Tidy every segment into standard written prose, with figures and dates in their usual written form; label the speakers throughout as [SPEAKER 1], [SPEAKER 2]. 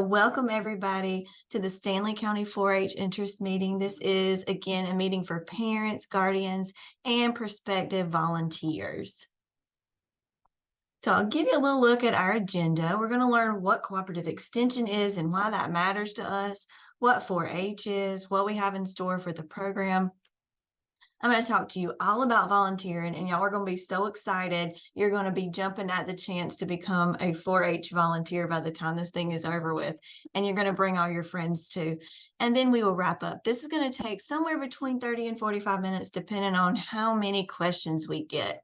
[SPEAKER 1] Welcome everybody to the Stanley County 4-H interest meeting. This is again a meeting for parents, guardians, and prospective volunteers. So I'll give you a little look at our agenda. We're going to learn what cooperative extension is and why that matters to us, what 4-H is, what we have in store for the program. I'm going to talk to you all about volunteering, and y'all are going to be so excited. You're going to be jumping at the chance to become a 4-H volunteer by the time this thing is over with, and you're going to bring all your friends too. And then we will wrap up. This is going to take somewhere between 30 and 45 minutes, depending on how many questions we get.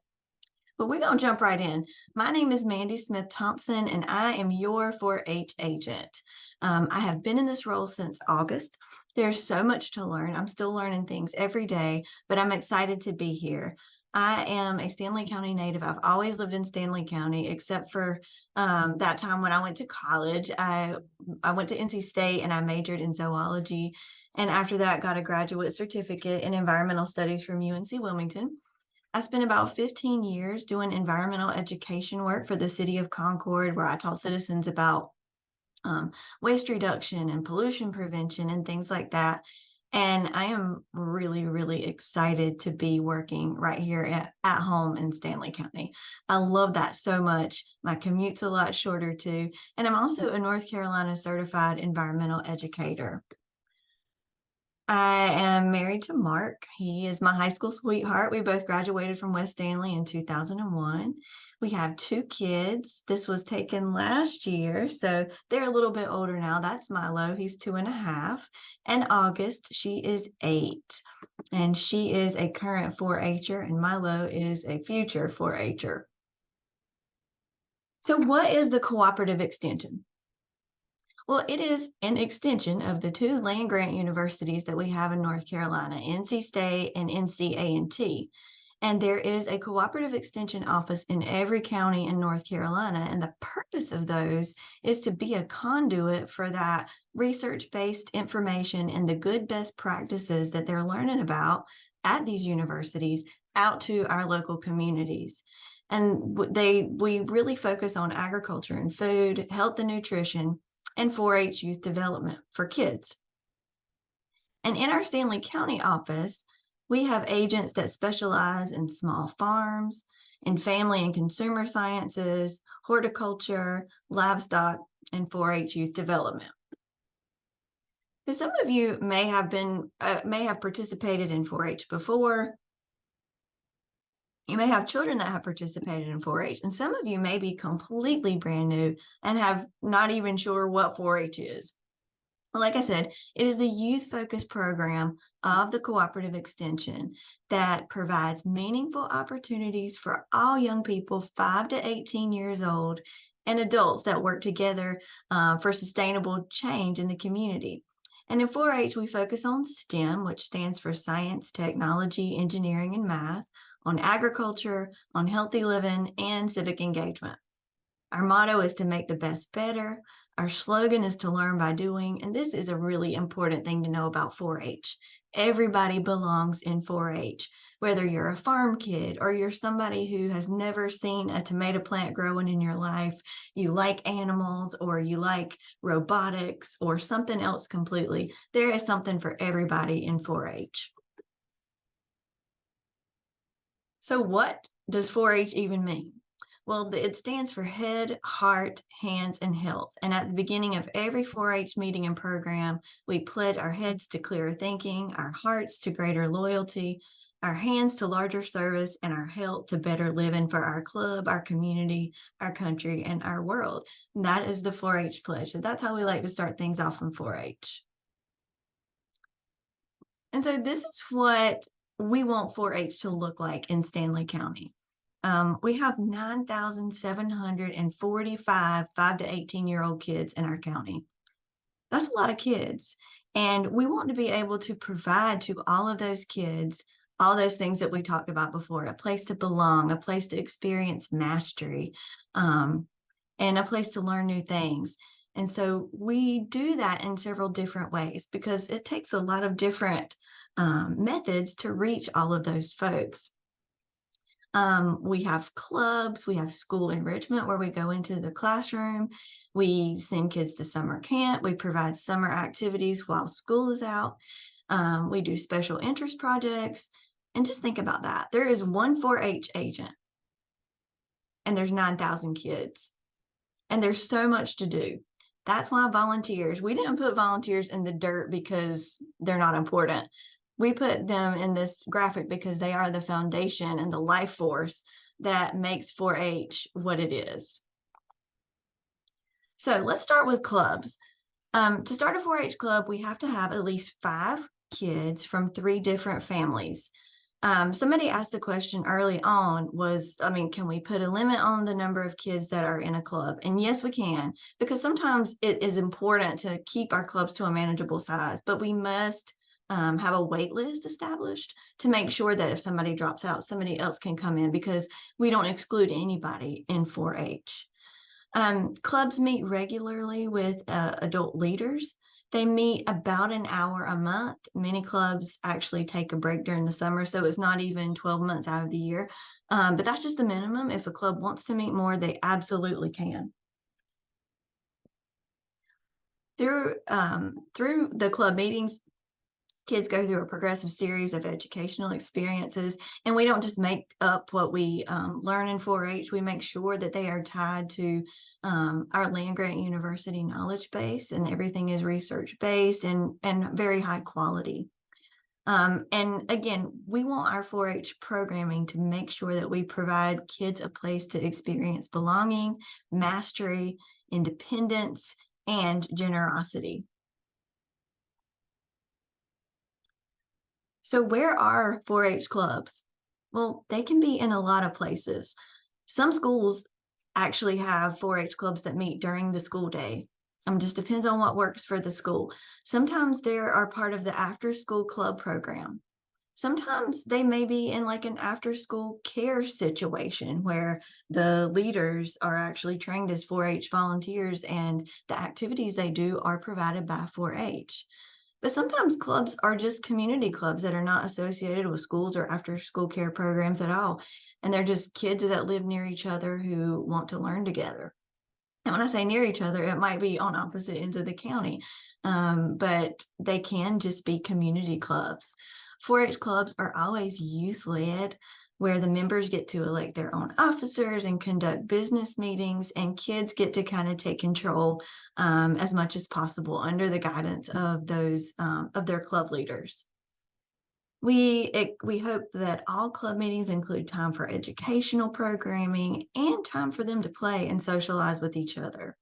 [SPEAKER 1] But we're going to jump right in. My name is Mandy Smith-Thompson, and I am your 4-H agent. I have been in this role since August. There's so much to learn. I'm still learning things every day, but I'm excited to be here. I am a Stanley County native. I've always lived in Stanley County, except for that time when I went to college. I went to NC State and I majored in zoology. And after that, got a graduate certificate in environmental studies from UNC Wilmington. I spent about 15 years doing environmental education work for the city of Concord, where I taught citizens about waste reduction and pollution prevention and things like that. And I am really, really excited to be working right here at home in Stanley County. I love that so much. My commute's a lot shorter too. And I'm also a North Carolina certified environmental educator. I am married to Mark. He is my high school sweetheart. We both graduated from West Stanley in 2001. We have 2 kids. This was taken last year, so they're a little bit older now. That's Milo. He's 2.5. And August, she is 8. And she is a current 4-H'er, and Milo is a future 4-H'er. So what is the cooperative extension? Well, it is an extension of the 2 land-grant universities that we have in North Carolina, NC State and NC A&T. And there is a cooperative extension office in every county in North Carolina. And the purpose of those is to be a conduit for that research-based information and the good best practices that they're learning about at these universities out to our local communities. And we really focus on agriculture and food, health and nutrition, and 4-H youth development for kids. And in our Stanley County office, we have agents that specialize in small farms, in family and consumer sciences, horticulture, livestock, and 4-H youth development. So some of you may have participated in 4-H before. You may have children that have participated in 4-H, and some of you may be completely brand new and have not even sure what 4-H is. Well, like I said, it is the youth-focused program of the Cooperative Extension that provides meaningful opportunities for all young people 5 to 18 years old and adults that work together for sustainable change in the community. And in 4-H, we focus on STEM, which stands for science, technology, engineering, and math, on agriculture, on healthy living, and civic engagement. Our motto is to make the best better. Our slogan is to learn by doing, and this is a really important thing to know about 4-H. Everybody belongs in 4-H, whether you're a farm kid or you're somebody who has never seen a tomato plant growing in your life, you like animals or you like robotics or something else completely. There is something for everybody in 4-H. So what does 4-H even mean? Well, it stands for head, heart, hands, and health. And at the beginning of every 4-H meeting and program, we pledge our heads to clearer thinking, our hearts to greater loyalty, our hands to larger service, and our health to better living for our club, our community, our country, and our world. And that is the 4-H pledge. So that's how we like to start things off in 4-H. And so this is what we want 4-H to look like in Stanley County. We have 9,745 5 to 18-year-old kids in our county. That's a lot of kids. And we want to be able to provide to all of those kids all those things that we talked about before, a place to belong, a place to experience mastery, and a place to learn new things. And so we do that in several different ways because it takes a lot of different methods to reach all of those folks. We have clubs, we have school enrichment where we go into the classroom, we send kids to summer camp, we provide summer activities while school is out, we do special interest projects. And just think about that. There is one 4-H agent and there's 9,000 kids, and there's so much to do. That's why volunteers, we didn't put volunteers in the dirt because they're not important. We put them in this graphic because they are the foundation and the life force that makes 4-H what it is. So let's start with clubs. To start a 4-H club, we have to have at least 5 kids from 3 different families. Somebody asked the question early on was, can we put a limit on the number of kids that are in a club? And yes, we can, because sometimes it is important to keep our clubs to a manageable size, but we must have a wait list established to make sure that if somebody drops out, somebody else can come in, because we don't exclude anybody in 4-H. Clubs meet regularly with adult leaders. They meet about an hour a month. Many clubs actually take a break during the summer, so it's not even 12 months out of the year. But that's just the minimum. If a club wants to meet more, they absolutely can. Through the club meetings, kids go through a progressive series of educational experiences, and we don't just make up what we learn in 4-H. We make sure that they are tied to our land-grant university knowledge base, and everything is research-based and very high quality. And again, we want our 4-H programming to make sure that we provide kids a place to experience belonging, mastery, independence, and generosity. So where are 4-H clubs? Well, they can be in a lot of places. Some schools actually have 4-H clubs that meet during the school day. Just depends on what works for the school. Sometimes they are part of the after-school club program. Sometimes they may be in like an after-school care situation where the leaders are actually trained as 4-H volunteers, and the activities they do are provided by 4-H. But sometimes clubs are just community clubs that are not associated with schools or after-school care programs at all. And they're just kids that live near each other who want to learn together. And when I say near each other, it might be on opposite ends of the county, but they can just be community clubs. 4-H clubs are always youth-led, where the members get to elect their own officers and conduct business meetings, and kids get to kind of take control as much as possible under the guidance of those of their club leaders. We hope that all club meetings include time for educational programming and time for them to play and socialize with each other.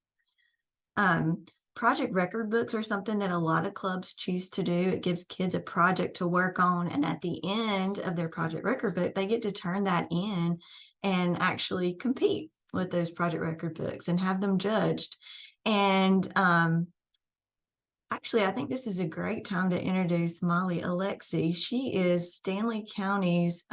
[SPEAKER 1] Project record books are something that a lot of clubs choose to do. It gives kids a project to work on, and at the end of their project record book, they get to turn that in and actually compete with those project record books and have them judged. And actually, I think this is a great time to introduce Molly Alexi. She is Stanley County's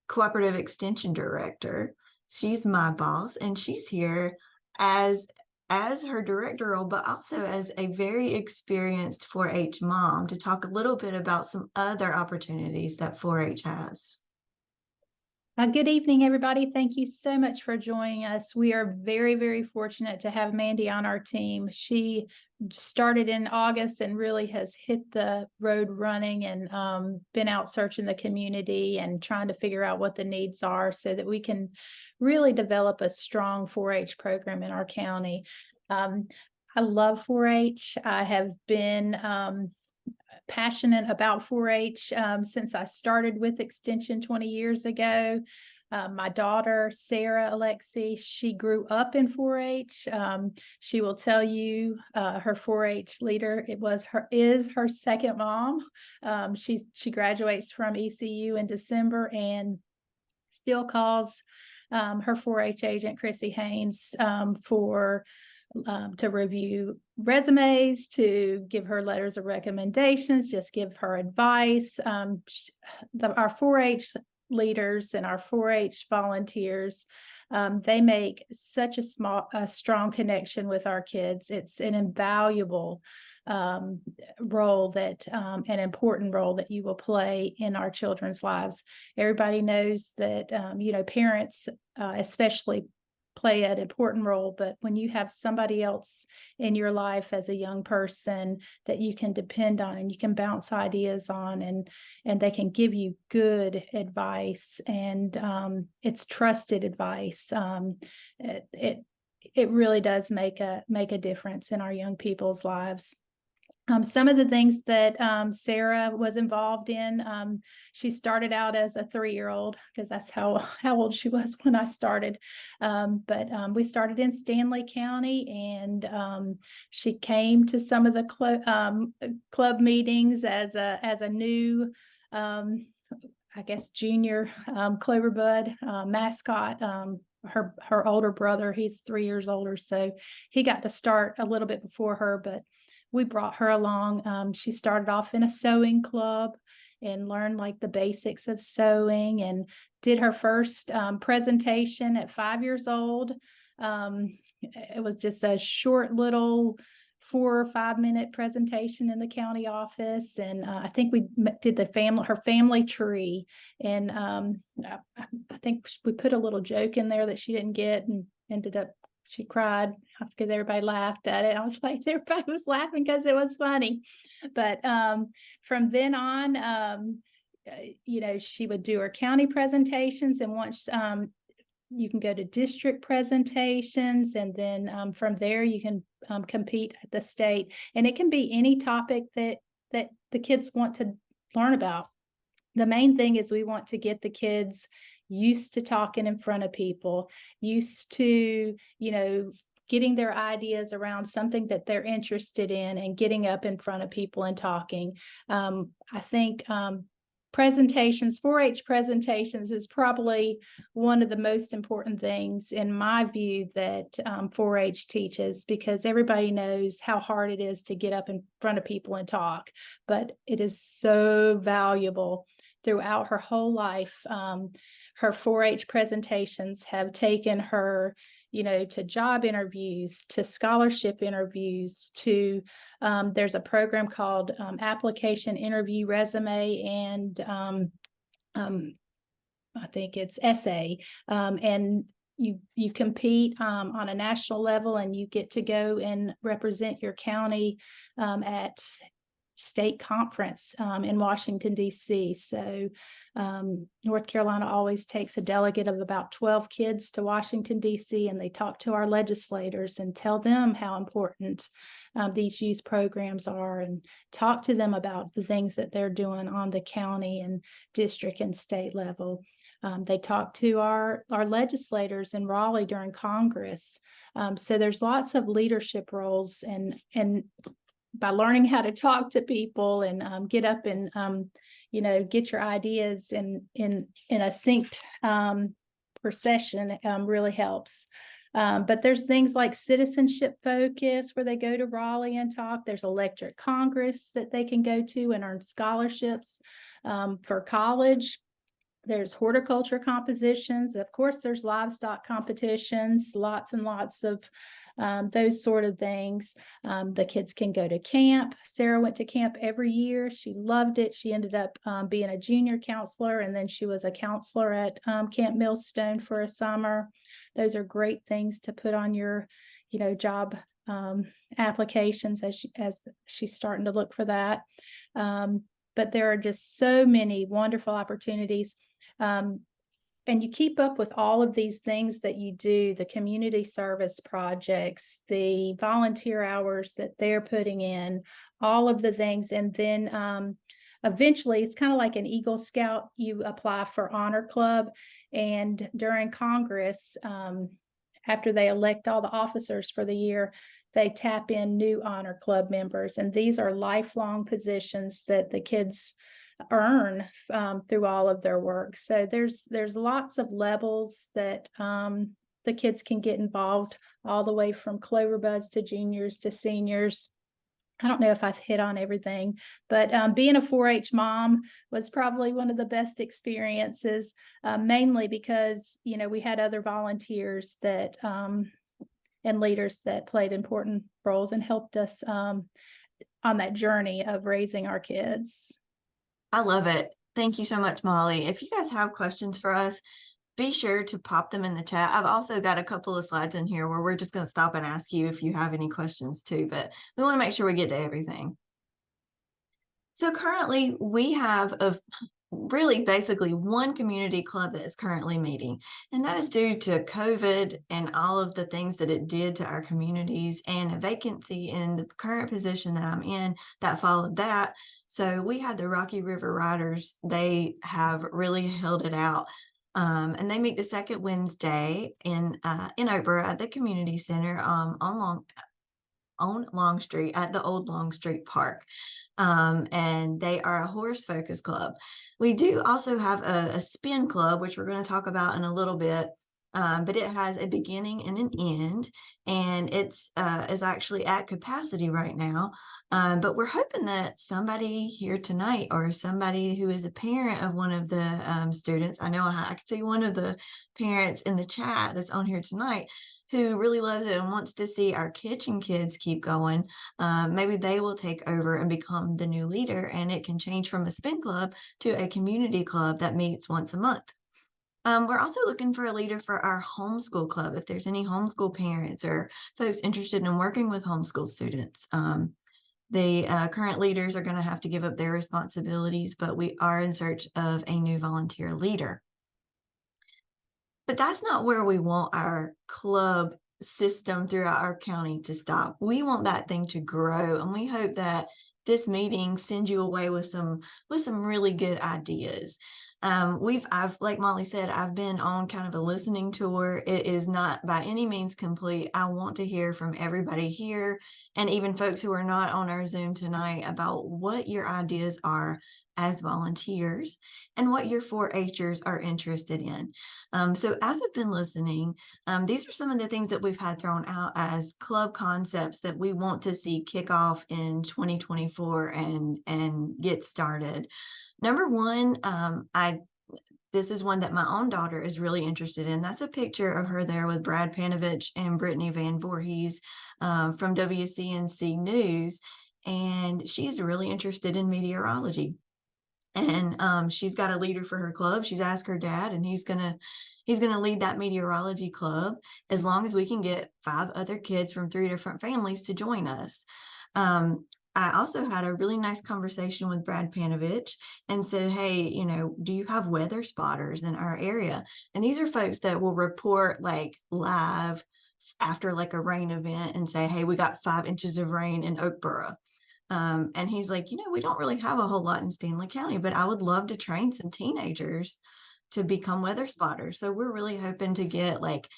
[SPEAKER 1] Cooperative Extension Director. She's my boss, and she's here as her director role, but also as a very experienced 4-H mom, to talk a little bit about some other opportunities that 4-H has.
[SPEAKER 2] Good evening, everybody. Thank you so much for joining us. We are very, very fortunate to have Mandy on our team. She started in August and really has hit the road running, and been out searching the community and trying to figure out what the needs are so that we can really develop a strong 4-H program in our county. I love 4-H. I have been passionate about 4-H since I started with Extension 20 years ago. My daughter, Sarah Alexi, she grew up in 4-H. She will tell you her 4-H leader, is her second mom. She graduates from ECU in December and still calls her 4-H agent, Chrissy Haynes, to review resumes, to give her letters of recommendations, just give her advice. Our 4-H leaders and our 4-H volunteers They make such a strong connection with our kids. It's an invaluable role an important role that you will play in our children's lives. Everybody knows that, parents, especially, play an important role, but when you have somebody else in your life as a young person that you can depend on and you can bounce ideas on, and they can give you good advice, and it's trusted advice, it really does make a difference in our young people's lives. Some of the things that Sarah was involved in, she started out as a 3-year-old, because that's how old she was when I started. But we started in Stanley County, and she came to some of the club meetings as a new, I guess, junior Cloverbud mascot. Her older brother, he's 3 years older, so he got to start a little bit before her, but we brought her along. She started off in a sewing club and learned like the basics of sewing, and did her first presentation at 5 years old. It was just a short little 4 or 5 minute presentation in the county office, and I think we did her family tree, and I think we put a little joke in there that she didn't get, and ended up she cried because everybody laughed at it. I was like, everybody was laughing because it was funny. But from then on, she would do her county presentations, and once you can go to district presentations, and then from there you can compete at the state, and it can be any topic that the kids want to learn about. The main thing is we want to get the kids used to talking in front of people, used to, getting their ideas around something that they're interested in, and getting up in front of people and talking. I think presentations, 4-H presentations, is probably one of the most important things in my view that 4-H teaches, because everybody knows how hard it is to get up in front of people and talk, but it is so valuable throughout her whole life. Her 4-H presentations have taken her, to job interviews, to scholarship interviews, to there's a program called Application Interview Resume, and I think it's essay, and you compete on a national level, and you get to go and represent your county at state conference in Washington, D.C. So North Carolina always takes a delegate of about 12 kids to Washington, D.C., and they talk to our legislators and tell them how important these youth programs are, and talk to them about the things that they're doing on the county and district and state level. They talk to our legislators in Raleigh during Congress. So there's lots of leadership roles, and by learning how to talk to people and get up and get your ideas in a synced procession really helps. But there's things like citizenship focus, where they go to Raleigh and talk. There's electric Congress that they can go to and earn scholarships for college. There's horticulture compositions. Of course, there's livestock competitions, lots and lots of those sort of things. The kids can go to camp. Sarah went to camp every year. She loved it. She ended up being a junior counselor, and then she was a counselor at Camp Millstone for a summer. Those are great things to put on your, job applications as she's starting to look for that. But there are just so many wonderful opportunities. And you keep up with all of these things that you do, the community service projects, the volunteer hours that they're putting in, all of the things. And then eventually, it's kind of like an Eagle Scout. You apply for Honor Club, and during Congress, after they elect all the officers for the year, they tap in new Honor Club members. And these are lifelong positions that the kids earn through all of their work. So there's lots of levels that the kids can get involved, all the way from Cloverbuds to juniors to seniors. I don't know if I've hit on everything, but being a 4-H mom was probably one of the best experiences, mainly because, we had other volunteers that and leaders that played important roles and helped us on that journey of raising our kids.
[SPEAKER 1] I love it. Thank you so much, Molly. If you guys have questions for us, be sure to pop them in the chat. I've also got a couple of slides in here where we're just going to stop and ask you if you have any questions too, but we want to make sure we get to everything. So currently we have really basically one community club that is currently meeting, and that is due to COVID and all of the things that it did to our communities and a vacancy in the current position that I'm in that followed that. So we had the Rocky River Riders. They have really held it out. And they meet the second Wednesday in Oakboro at the community center on Long Street at the old Long Street Park. And they are a horse focus club. We do also have a spin club, which we're going to talk about in a little bit. But it has a beginning and an end, and it's is actually at capacity right now. But we're hoping that somebody here tonight, or somebody who is a parent of one of the students, I know I can see one of the parents in the chat that's on here tonight, who really loves it and wants to see our kitchen kids keep going. Maybe they will take over and become the new leader, and it can change from a spin club to a community club that meets once a month. We're also looking for a leader for our homeschool club. If there's any homeschool parents or folks interested in working with homeschool students, the current leaders are going to have to give up their responsibilities, but we are in search of a new volunteer leader. But that's not where we want our club system throughout our county to stop. We want that thing to grow, and we hope that this meeting sends you away with some really good ideas. I've like Molly said, I've been on kind of a listening tour. It is not by any means complete. I want to hear from everybody here, and even folks who are not on our Zoom tonight, about what your ideas are as volunteers and what your 4-Hers are interested in. So as I've been listening, these are some of the things that we've had thrown out as club concepts that we want to see kick off in 2024 and get started. Number one, this is one that my own daughter is really interested in. That's a picture of her there with Brad Panovich and Brittany Van Voorhees from WCNC News. And she's really interested in meteorology. And she's got a leader for her club. She's asked her dad, and he's gonna lead that meteorology club as long as we can get 5 other kids from 3 different families to join us. I also had a really nice conversation with Brad Panovich and said, hey, do you have weather spotters in our area? And these are folks that will report like live after like a rain event and say, hey, we got 5 inches of rain in Oakboro. And he's like, we don't really have a whole lot in Stanley County, but I would love to train some teenagers to become weather spotters. So we're really hoping to get like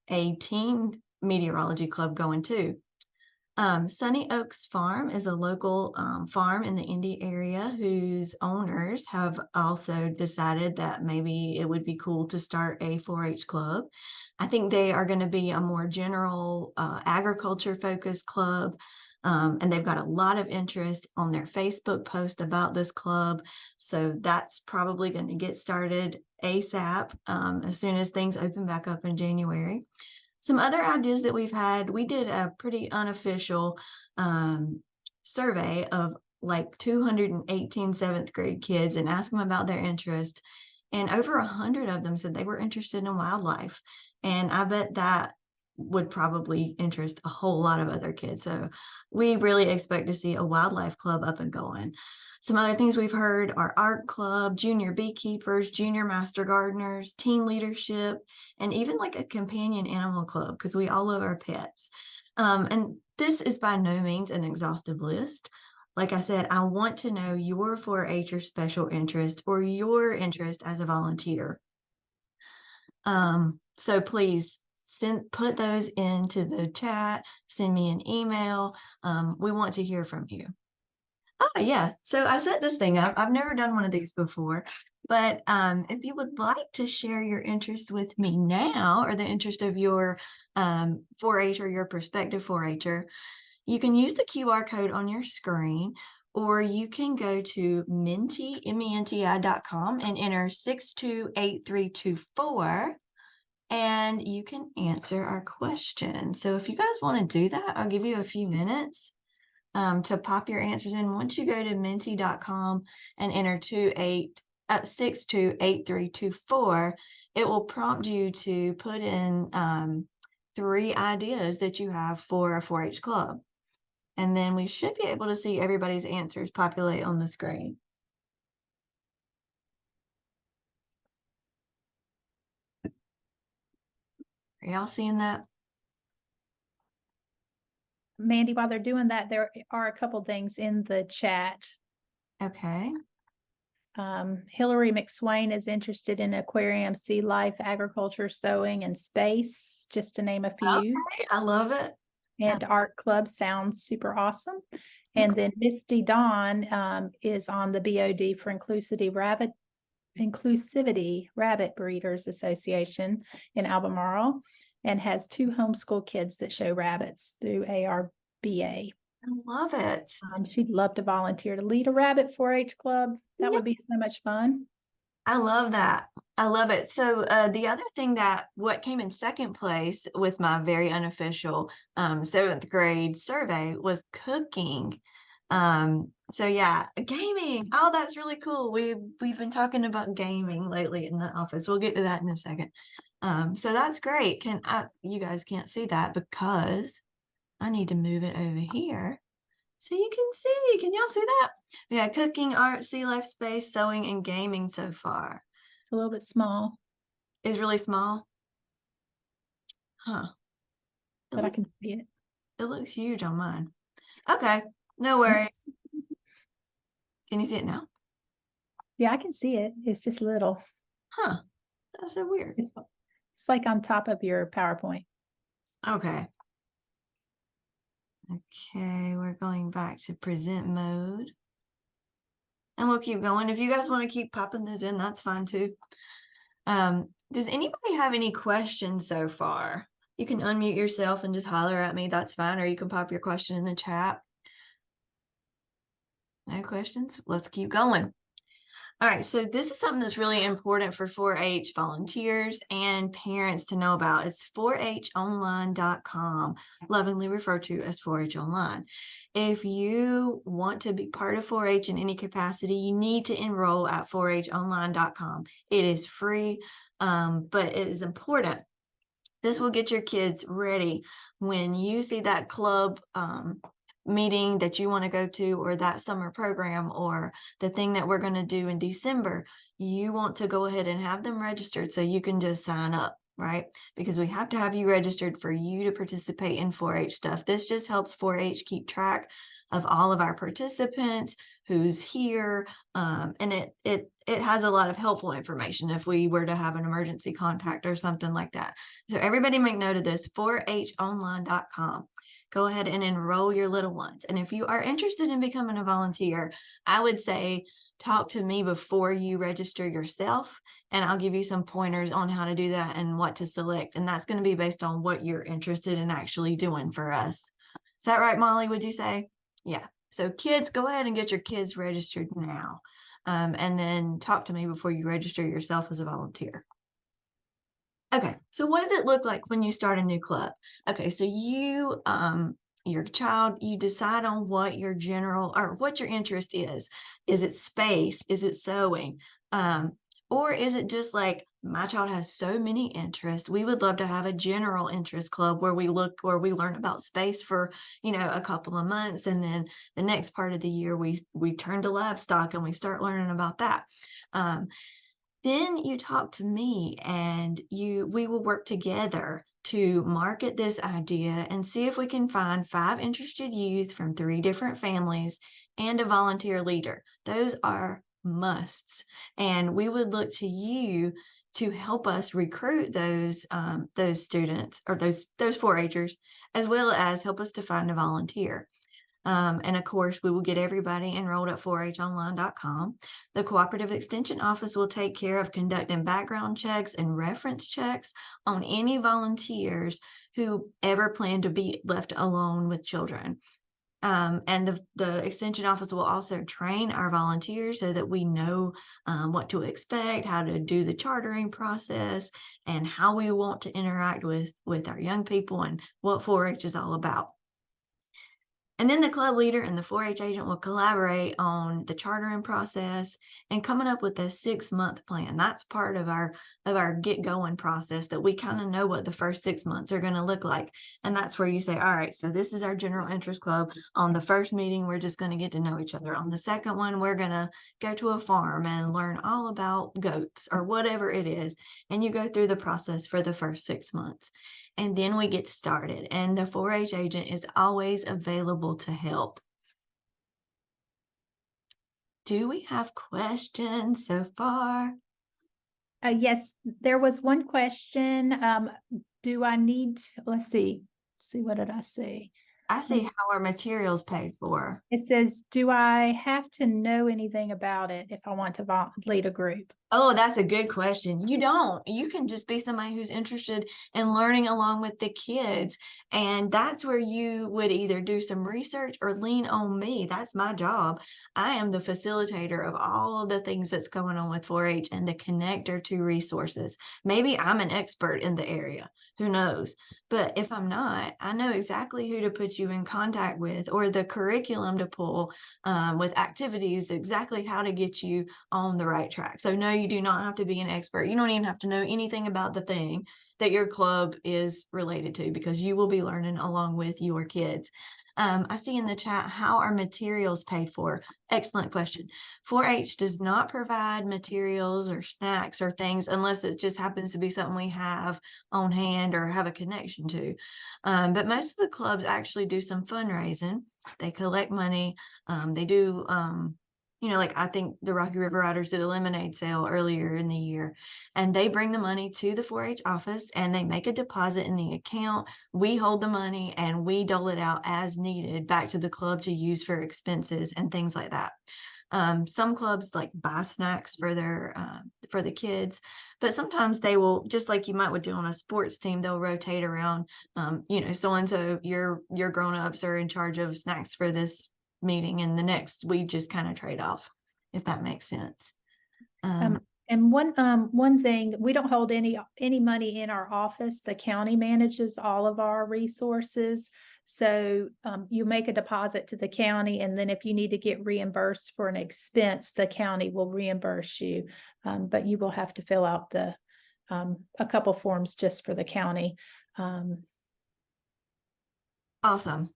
[SPEAKER 1] a teen meteorology club going too. Sunny Oaks Farm is a local farm in the Indy area whose owners have also decided that maybe it would be cool to start a 4-H club. I think they are going to be a more general agriculture focused club. And they've got a lot of interest on their Facebook post about this club. So that's probably going to get started ASAP as soon as things open back up in January. Some other ideas that we've had, we did a pretty unofficial survey of like 218 7th grade kids and asked them about their interest. And over 100 of them said they were interested in wildlife. And I bet that would probably interest a whole lot of other kids. So we really expect to see a wildlife club up and going. Some other things we've heard are art club, junior beekeepers, junior master gardeners, teen leadership, and even like a companion animal club, because we all love our pets. And this is by no means an exhaustive list. Like I said, I want to know your 4-H or special interest or your interest as a volunteer. So please put those into the chat, send me an email. We want to hear from you. Oh, yeah. So I set this thing up. I've never done one of these before, but if you would like to share your interest with me now, or the interest of your 4-H or your prospective 4-H'er, You can use the QR code on your screen, or you can go to menti.com and enter 628324, and you can answer our question. So if you guys want to do that, I'll give you a few minutes to pop your answers in. Once you go to menti.com and enter 628324, it will prompt you to put in 3 ideas that you have for a 4-H club. And then we should be able to see everybody's answers populate on the screen. Are y'all seeing that?
[SPEAKER 2] Mandy, while they're doing that, there are a couple things in the chat.
[SPEAKER 1] Okay.
[SPEAKER 2] Hillary McSwain is interested in aquarium, sea life, agriculture, sewing, and space, just to name a few.
[SPEAKER 1] Okay, I love it.
[SPEAKER 2] And art club sounds super awesome. And then Misty Dawn is on the BOD for Inclusivity Rabbit Breeders Association in Albemarle, and has 2 homeschool kids that show rabbits through ARBA.
[SPEAKER 1] I love it.
[SPEAKER 2] She'd love to volunteer to lead a rabbit 4-H club. That would be so much fun.
[SPEAKER 1] I love that. I love it. So the other thing what came in second place with my very unofficial 7th grade survey was cooking. So yeah, gaming. Oh, that's really cool. We've been talking about gaming lately in the office. We'll get to that in a second. So that's great. You guys can't see that because I need to move it over here so you can see. Can y'all see that? Yeah, cooking, art, sea life, space, sewing, and gaming so far.
[SPEAKER 2] It's a little bit small.
[SPEAKER 1] Is really small. Huh.
[SPEAKER 2] But I can see it.
[SPEAKER 1] It looks huge on mine. Okay, no worries. Can you see it now?
[SPEAKER 2] Yeah, I can see it. It's just little.
[SPEAKER 1] Huh. That's so weird.
[SPEAKER 2] It's like on top of your PowerPoint.
[SPEAKER 1] Okay. Okay, we're going back to present mode. And we'll keep going. If you guys want to keep popping those in, that's fine too. Does anybody have any questions so far? You can unmute yourself and just holler at me. That's fine. Or you can pop your question in the chat. No questions? Let's keep going. All right, so this is something that's really important for 4-H volunteers and parents to know about. It's 4honline.com, lovingly referred to as 4-H Online. If you want to be part of 4-H in any capacity, you need to enroll at 4honline.com. It is free, but it is important. This will get your kids ready when you see that club meeting that you want to go to, or that summer program, or the thing that we're going to do in December. You want to go ahead and have them registered so you can just sign up, right? Because we have to have you registered for you to participate in 4-H stuff. This just helps 4-H keep track of all of our participants, who's here, and it has a lot of helpful information if we were to have an emergency contact or something like that. So everybody make note of this, 4honline.com. Go ahead and enroll your little ones. And if you are interested in becoming a volunteer, I would say talk to me before you register yourself, and I'll give you some pointers on how to do that and what to select. And that's going to be based on what you're interested in actually doing for us. Is that right, Molly? Would you say? Yeah. So kids, go ahead and get your kids registered now. And then talk to me before you register yourself as a volunteer. Okay, so what does it look like when you start a new club? Okay, so your child, you decide on what your interest is. Is it space? Is it sewing? Or is it just like, my child has so many interests, we would love to have a general interest club where we learn about space for, a couple of months, and then the next part of the year we turn to livestock and we start learning about that. Then you talk to me, and we will work together to market this idea and see if we can find 5 interested youth from 3 different families and a volunteer leader. Those are musts, and we would look to you to help us recruit those students, or those 4-Hers, as well as help us to find a volunteer. And of course, we will get everybody enrolled at 4honline.com. The Cooperative Extension Office will take care of conducting background checks and reference checks on any volunteers who ever plan to be left alone with children. And the extension office will also train our volunteers so that we know what to expect, how to do the chartering process, and how we want to interact with our young people and what 4-H is all about. And then the club leader and the 4-H agent will collaborate on the chartering process and coming up with a 6-month plan. That's part of our get going process, that we kind of know what the first 6 months are going to look like. And that's where you say, all right, so this is our general interest club. On the first meeting, we're just going to get to know each other. On the second one, we're going to go to a farm and learn all about goats or whatever it is. And you go through the process for the first 6 months. And then we get started, and the 4-H agent is always available to help. Do we have questions so far?
[SPEAKER 2] Yes, there was one question. Do I need, let's see, what did I say?
[SPEAKER 1] I see how our materials paid for.
[SPEAKER 2] It says, do I have to know anything about it if I want to lead a group?
[SPEAKER 1] Oh, that's a good question. You don't. You can just be somebody who's interested in learning along with the kids. And that's where you would either do some research or lean on me. That's my job. I am the facilitator of all of the things that's going on with 4-H and the connector to resources. Maybe I'm an expert in the area. Who knows? But if I'm not, I know exactly who to put you in contact with, or the curriculum to pull with activities, exactly how to get you on the right track. So no, you do not have to be an expert. You don't even have to know anything about the thing that your club is related to, because you will be learning along with your kids. I see in the chat, how are materials paid for? Excellent question. 4-H does not provide materials or snacks or things unless it just happens to be something we have on hand or have a connection to. But most of the clubs actually do some fundraising. They collect money. They do like I think the Rocky River Riders did a lemonade sale earlier in the year, and they bring the money to the 4-H office and they make a deposit in the account. We hold the money and we dole it out as needed back to the club to use for expenses and things like that. Some clubs like buy snacks for for the kids, but sometimes they will, just like you might would do on a sports team, they'll rotate around. So and so your grown-ups are in charge of snacks for this meeting, and the next we just kind of trade off, if that makes sense.
[SPEAKER 2] And one thing, we don't hold any money in our office. The county manages all of our resources. So you make a deposit to the county, and then if you need to get reimbursed for an expense, the county will reimburse you. But you will have to fill out a couple forms just for the county.
[SPEAKER 1] Awesome.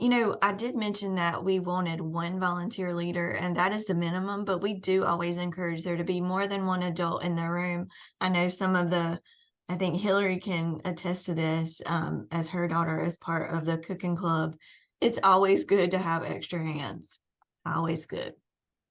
[SPEAKER 1] I did mention that we wanted one volunteer leader, and that is the minimum, but we do always encourage there to be more than one adult in the room. I know I think Hillary can attest to this, as her daughter is part of the cooking club. It's always good to have extra hands. Always good.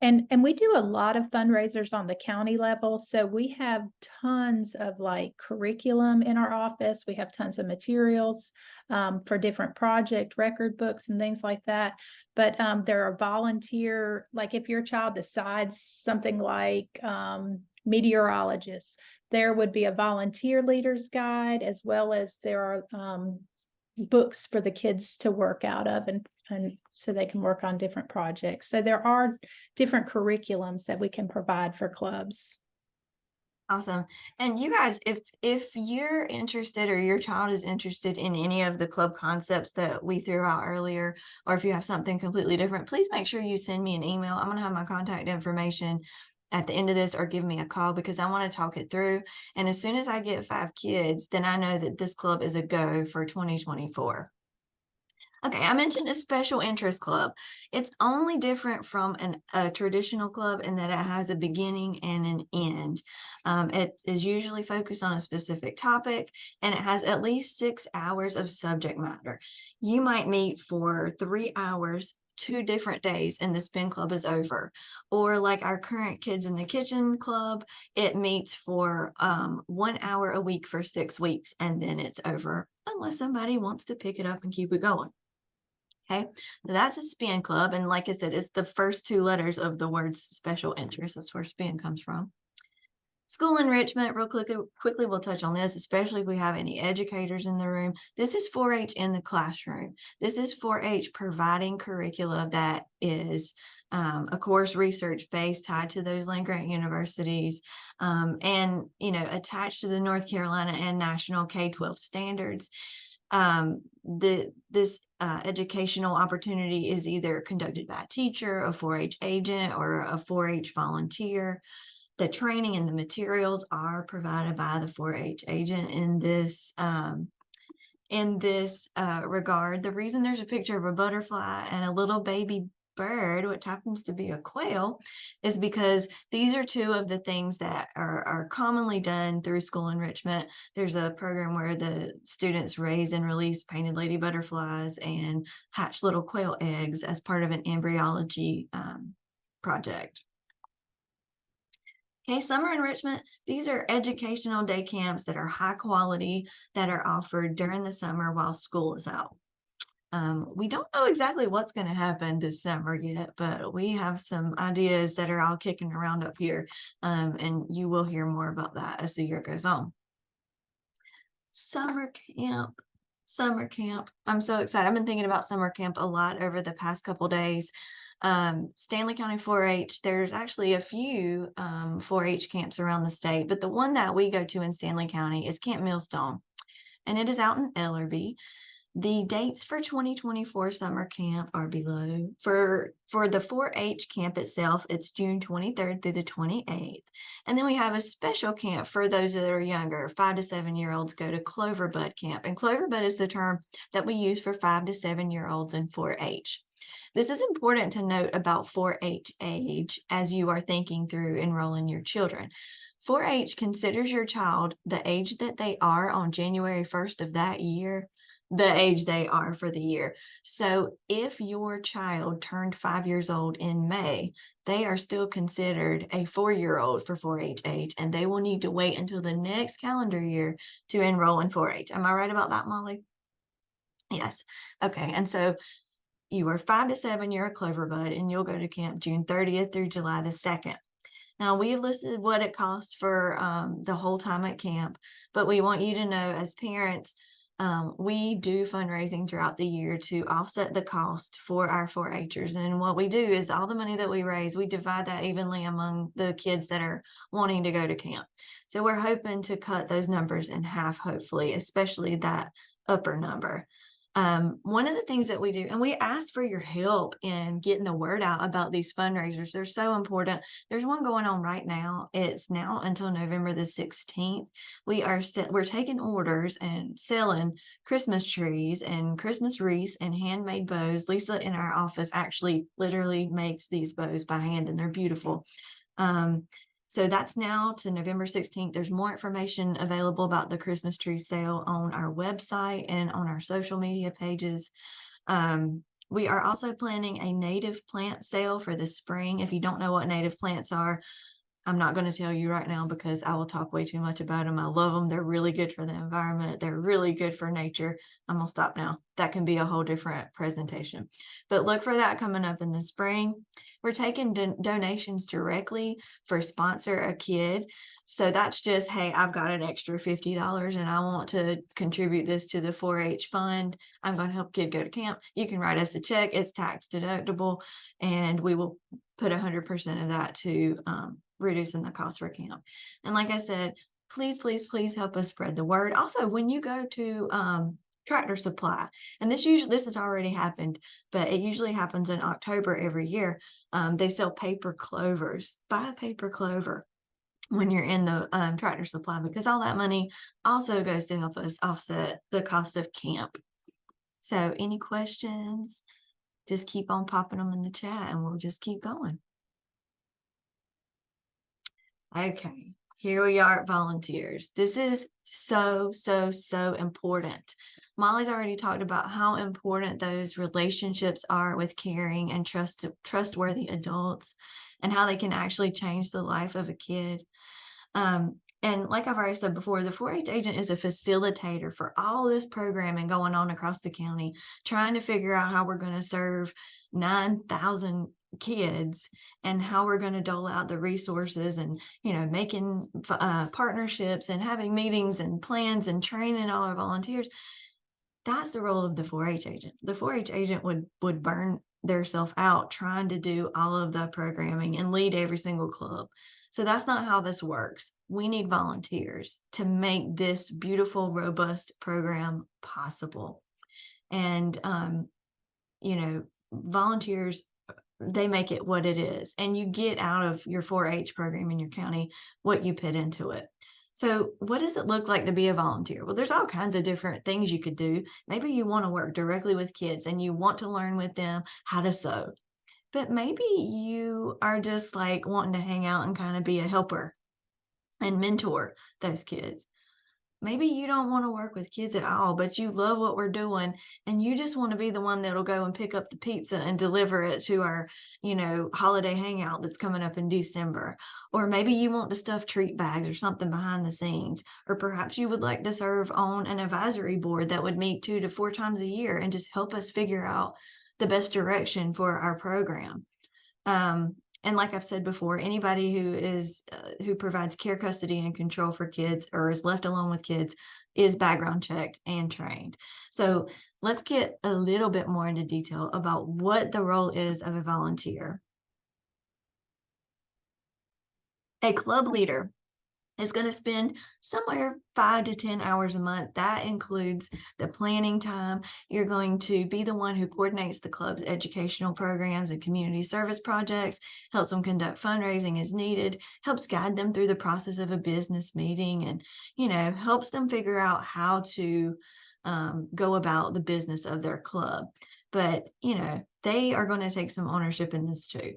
[SPEAKER 2] And we do a lot of fundraisers on the county level. So we have tons of curriculum in our office. We have tons of materials for different project record books and things like that. But there are volunteer, if your child decides something like meteorologists, there would be a volunteer leader's guide, as well as there are books for the kids to work out of, and so they can work on different projects. So there are different curriculums that we can provide for clubs.
[SPEAKER 1] Awesome. And you guys, if you're interested, or your child is interested in any of the club concepts that we threw out earlier, or if you have something completely different, please make sure you send me an email. I'm going to have my contact information at the end of this, or give me a call, because I want to talk it through. And as soon as I get 5 kids, then I know that this club is a go for 2024. Okay, I mentioned a special interest club. It's only different from a traditional club in that it has a beginning and an end. It is usually focused on a specific topic, and it has at least 6 hours of subject matter. You might meet for 3 hours 2 different days and the spin club is over. Or like our current Kids in the Kitchen club, it meets for 1 hour a week for 6 weeks, and then it's over, unless somebody wants to pick it up and keep it going. Okay, that's a spin club. And like I said, it's the first 2 letters of the word special interest. That's where spin comes from. School enrichment, real quickly, we'll touch on this, especially if we have any educators in the room. This is 4-H in the classroom. This is 4-H providing curricula that is, of course, research-based, tied to those land-grant universities, and, attached to the North Carolina and national K-12 standards. This educational opportunity is either conducted by a teacher, a 4-H agent, or a 4-H volunteer. The training and the materials are provided by the 4-H agent in this regard. The reason there's a picture of a butterfly and a little baby bird, which happens to be a quail, is because these are two of the things that are commonly done through school enrichment. There's a program where the students raise and release painted lady butterflies and hatch little quail eggs as part of an embryology project. Okay, summer enrichment, these are educational day camps that are high quality, that are offered during the summer while school is out. We don't know exactly what's going to happen this summer yet, but we have some ideas that are all kicking around up here, and you will hear more about that as the year goes on. Summer camp. Summer camp. I'm so excited. I've been thinking about summer camp a lot over the past couple days. Stanley County 4-H, there's actually a few 4-H camps around the state, but the one that we go to in Stanley County is Camp Millstone, and it is out in Ellerby. The dates for 2024 summer camp are below. For the 4-H camp itself, it's June 23rd through the 28th. And then we have a special camp for those that are younger. 5 to 7-year-olds go to Clover Bud Camp. And Clover Bud is the term that we use for 5 to 7-year-olds in 4-H. This is important to note about 4-H age as you are thinking through enrolling your children. 4-H considers your child the age that they are on January 1st of that year, the age they are for the year. So if your child turned 5 years old in May, they are still considered a 4-year-old for 4-H age, and they will need to wait until the next calendar year to enroll in 4-H. Am I right about that, Molly? Yes. Okay. And so you are 5 to 7, you're a Clover Bud, and you'll go to camp June 30th through July the 2nd. Now, we have listed what it costs for the whole time at camp, but we want you to know as parents, we do fundraising throughout the year to offset the cost for our 4-Hers. And what we do is all the money that we raise, we divide that evenly among the kids that are wanting to go to camp. So we're hoping to cut those numbers in half, hopefully, especially that upper number. One of the things that we do, and we ask for your help in getting the word out about these fundraisers. They're so important. There's one going on right now. It's now until November the 16th. We're taking orders and selling Christmas trees and Christmas wreaths and handmade bows. Lisa in our office actually literally makes these bows by hand, and they're beautiful. So that's now to November 16th. There's more information available about the Christmas tree sale on our website and on our social media pages. We are also planning a native plant sale for the spring. If you don't know what native plants are, I'm not going to tell you right now because I will talk way too much about them. I love them. They're really good for the environment. They're really good for nature. I'm going to stop now. That can be a whole different presentation. But look for that coming up in the spring. We're taking donations directly for Sponsor a Kid. So that's just, hey, I've got an extra $50 and I want to contribute this to the 4-H fund. I'm going to help a kid go to camp. You can write us a check. It's tax deductible, and we will put 100% of that to reducing the cost for camp. And like I said, please, please, please help us spread the word. Also, when you go to Tractor Supply, and this has already happened, but it usually happens in October every year. They sell paper clovers. Buy a paper clover when you're in the Tractor Supply, because all that money also goes to help us offset the cost of camp. So any questions, just keep on popping them in the chat and we'll just keep going. Okay, here we are at volunteers. This is so, so, so important. Molly's already talked about how important those relationships are with caring and trustworthy adults, and how they can actually change the life of a kid. And like I've already said before, the 4-H agent is a facilitator for all this programming going on across the county, trying to figure out how we're going to serve 9,000 kids and how we're going to dole out the resources and, making partnerships and having meetings and plans and training all our volunteers. That's the role of the 4-H agent. The 4-H agent would burn theirself out trying to do all of the programming and lead every single club. So that's not how this works. We need volunteers to make this beautiful, robust program possible. And volunteers, they make it what it is, and you get out of your 4-H program in your county what you put into it. So what does it look like to be a volunteer? Well, there's all kinds of different things you could do. Maybe you want to work directly with kids and you want to learn with them how to sew, but maybe you are just like wanting to hang out and kind of be a helper and mentor those kids. Maybe you don't want to work with kids at all, but you love what we're doing and you just want to be the one that'll go and pick up the pizza and deliver it to our, holiday hangout that's coming up in December. Or maybe you want to stuff treat bags or something behind the scenes. Or perhaps you would like to serve on an advisory board that would meet 2 to 4 times a year and just help us figure out the best direction for our program. And like I've said before, anybody who provides care, custody, and control for kids or is left alone with kids is background checked and trained. So let's get a little bit more into detail about what the role is of a volunteer. A club leader is going to spend somewhere 5 to 10 hours a month. That includes the planning time. You're going to be the one who coordinates the club's educational programs and community service projects, helps them conduct fundraising as needed, helps guide them through the process of a business meeting, and, helps them figure out how to go about the business of their club. But, they are going to take some ownership in this too.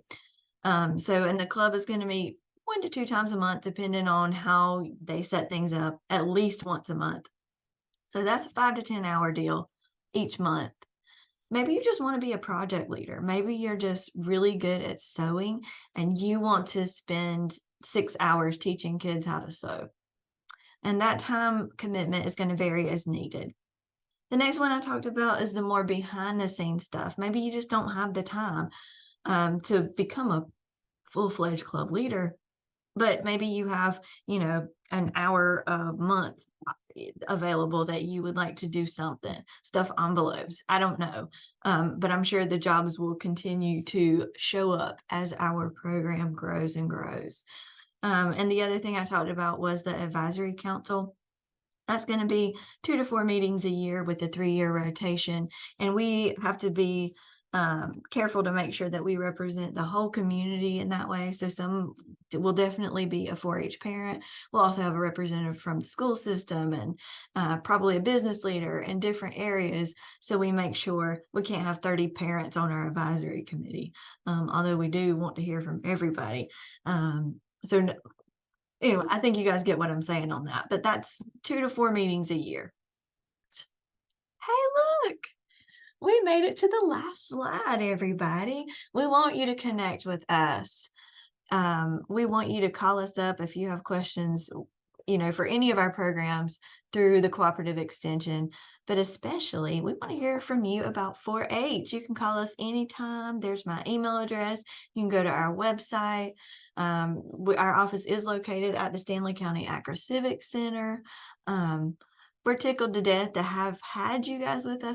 [SPEAKER 1] And the club is going to meet 1 to 2 times a month, depending on how they set things up, at least once a month. So that's a 5 to 10 hour deal each month. Maybe you just want to be a project leader. Maybe you're just really good at sewing and you want to spend 6 hours teaching kids how to sew. And that time commitment is going to vary as needed. The next one I talked about is the more behind the scenes stuff. Maybe you just don't have the time to become a full-fledged club leader. But maybe you have, an hour a month available that you would like to do something, stuff envelopes. I don't know. But I'm sure the jobs will continue to show up as our program grows and grows. And the other thing I talked about was the advisory council. That's going to be 2 to 4 meetings a year with a 3-year rotation. And we have to be careful to make sure that we represent the whole community in that way. So some will definitely be a 4-H parent. We'll also have a representative from the school system and probably a business leader in different areas. So we make sure we can't have 30 parents on our advisory committee, although we do want to hear from everybody. Anyway, I think you guys get what I'm saying on that, but that's 2 to 4 meetings a year. Hey, look, we made it to the last slide, everybody. We want you to connect with us. We want you to call us up if you have questions, for any of our programs through the Cooperative Extension, but especially we want to hear from you about 4-H. You can call us anytime. There's my email address. You can go to our website. Our office is located at the Stanley County Acro Civic Center. We're tickled to death to have had you guys with us